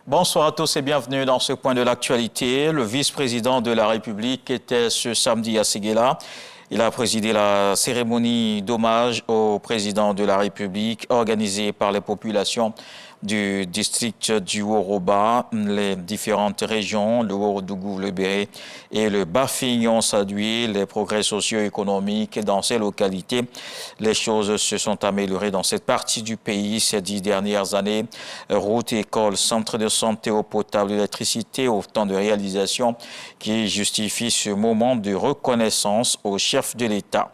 Bonsoir à tous et bienvenue dans ce point de l'actualité. Le vice-président de la République était ce samedi à Séguéla. Il a présidé la cérémonie d'hommage au président de la République organisée par les populations du district du Woroba. Les différentes régions, le Worodougou, le Béré et le Bafing ont salué les progrès socio-économiques dans ces localités. Les choses se sont améliorées dans cette partie du pays ces 10 dernières années. Routes, écoles, centres de santé, eau potable, électricité, autant de réalisations qui justifient ce moment de reconnaissance au chef de l'État.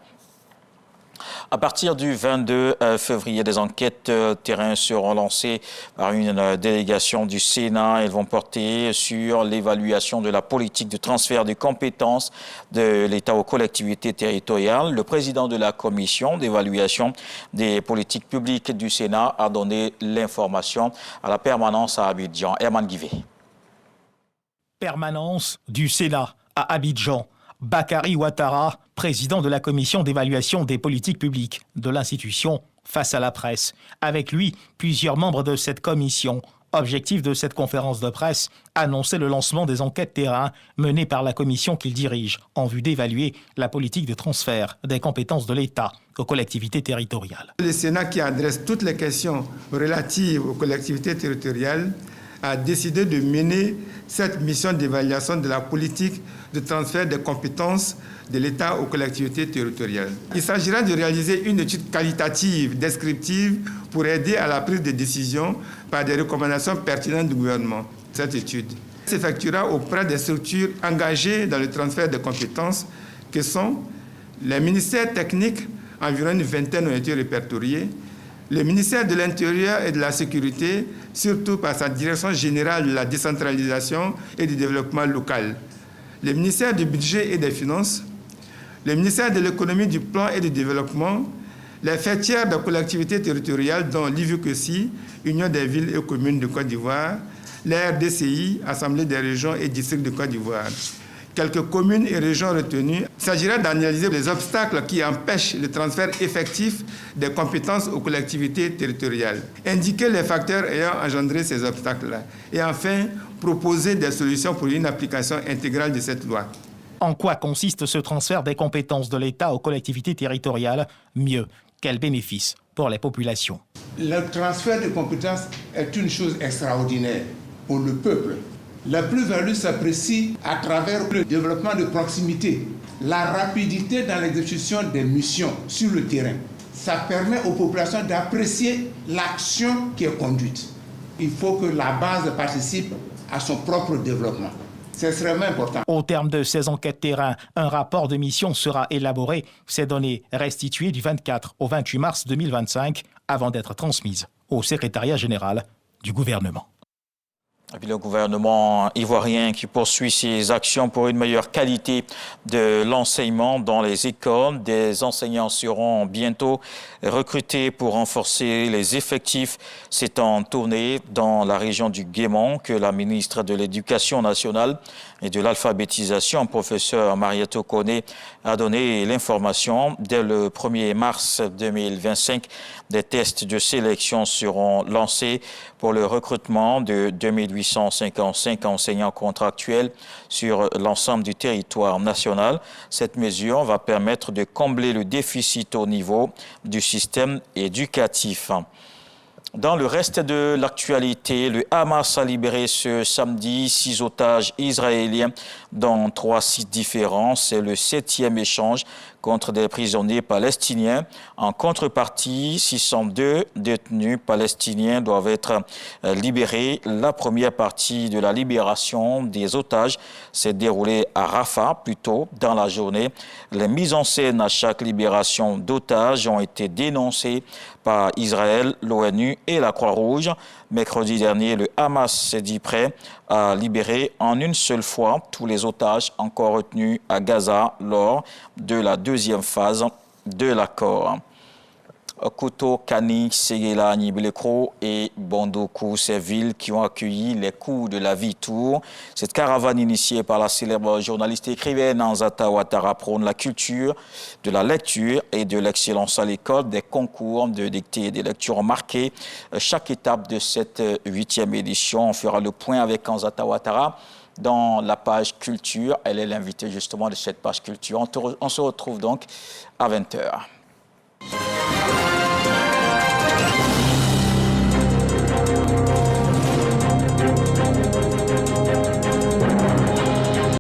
À partir du 22 février, des enquêtes terrain seront lancées par une délégation du Sénat. Elles vont porter sur l'évaluation de la politique de transfert de compétences de l'État aux collectivités territoriales. Le président de la commission d'évaluation des politiques publiques du Sénat a donné l'information à la permanence à Abidjan. Herman Guivet. Permanence du Sénat à Abidjan. Bakary Ouattara, président de la commission d'évaluation des politiques publiques de l'institution, face à la presse. Avec lui, plusieurs membres de cette commission. Objectif de cette conférence de presse, annoncer le lancement des enquêtes terrain menées par la commission qu'il dirige en vue d'évaluer la politique de transfert des compétences de l'État aux collectivités territoriales. Le Sénat, qui adresse toutes les questions relatives aux collectivités territoriales, a décidé de mener cette mission d'évaluation de la politique de transfert des compétences de l'État aux collectivités territoriales. Il s'agira de réaliser une étude qualitative, descriptive, pour aider à la prise de décision par des recommandations pertinentes du gouvernement. Cette étude s'effectuera auprès des structures engagées dans le transfert des compétences, que sont les ministères techniques, environ une vingtaine ont été répertoriés, le ministère de l'Intérieur et de la Sécurité, surtout par sa direction générale de la décentralisation et du développement local, le ministère du Budget et des Finances, le ministère de l'Économie, du Plan et du Développement, les fêtières de collectivités territoriales dont l'IVUCSI, Union des villes et communes de Côte d'Ivoire, la RDCI, Assemblée des régions et districts de Côte d'Ivoire. Quelques communes et régions retenues. Il s'agira d'analyser les obstacles qui empêchent le transfert effectif des compétences aux collectivités territoriales. Indiquer les facteurs ayant engendré ces obstacles-là. Et enfin, proposer des solutions pour une application intégrale de cette loi. En quoi consiste ce transfert des compétences de l'État aux collectivités territoriales? Mieux, quels bénéfices pour les populations? Le transfert de compétences est une chose extraordinaire pour le peuple. La plus-value s'apprécie à travers le développement de proximité, la rapidité dans l'exécution des missions sur le terrain. Ça permet aux populations d'apprécier l'action qui est conduite. Il faut que la base participe à son propre développement. C'est extrêmement important. Au terme de ces enquêtes terrain, un rapport de mission sera élaboré. Ces données restituées du 24 au 28 mars 2025 avant d'être transmises au secrétariat général du gouvernement. Et puis le gouvernement ivoirien qui poursuit ses actions pour une meilleure qualité de l'enseignement dans les écoles. Des enseignants seront bientôt recrutés pour renforcer les effectifs. C'est en tournée dans la région du Guémon que la ministre de l'Éducation nationale et de l'alphabétisation, professeur Marietto Koné, a donné l'information. Dès le 1er mars 2025, des tests de sélection seront lancés pour le recrutement de 2855 enseignants contractuels sur l'ensemble du territoire national. Cette mesure va permettre de combler le déficit au niveau du système éducatif. Dans le reste de l'actualité, le Hamas a libéré ce samedi 6 otages israéliens dans 3 sites différents. C'est le 7e échange contre des prisonniers palestiniens. En contrepartie, 602 détenus palestiniens doivent être libérés. La première partie de la libération des otages s'est déroulée à Rafah, plus tôt dans la journée. Les mises en scène à chaque libération d'otages ont été dénoncées par Israël, l'ONU et la Croix-Rouge. Mercredi dernier, le Hamas s'est dit prêt à libérer en une seule fois tous les otages encore retenus à Gaza lors de la deuxième phase de l'accord. Koto, Kanix, Séguéla, Nibilekro et Bondoukou, ces villes qui ont accueilli les coups de la vie tour. Cette caravane initiée par la célèbre journaliste et écrivaine Nzata Ouattara prône la culture de la lecture et de l'excellence à l'école. Des concours de dictée et de lecture ont marqué chaque étape de cette 8e édition. On fera le point avec Nzata Ouattara dans la page culture. Elle est l'invitée justement de cette page culture. On se retrouve donc à 20h.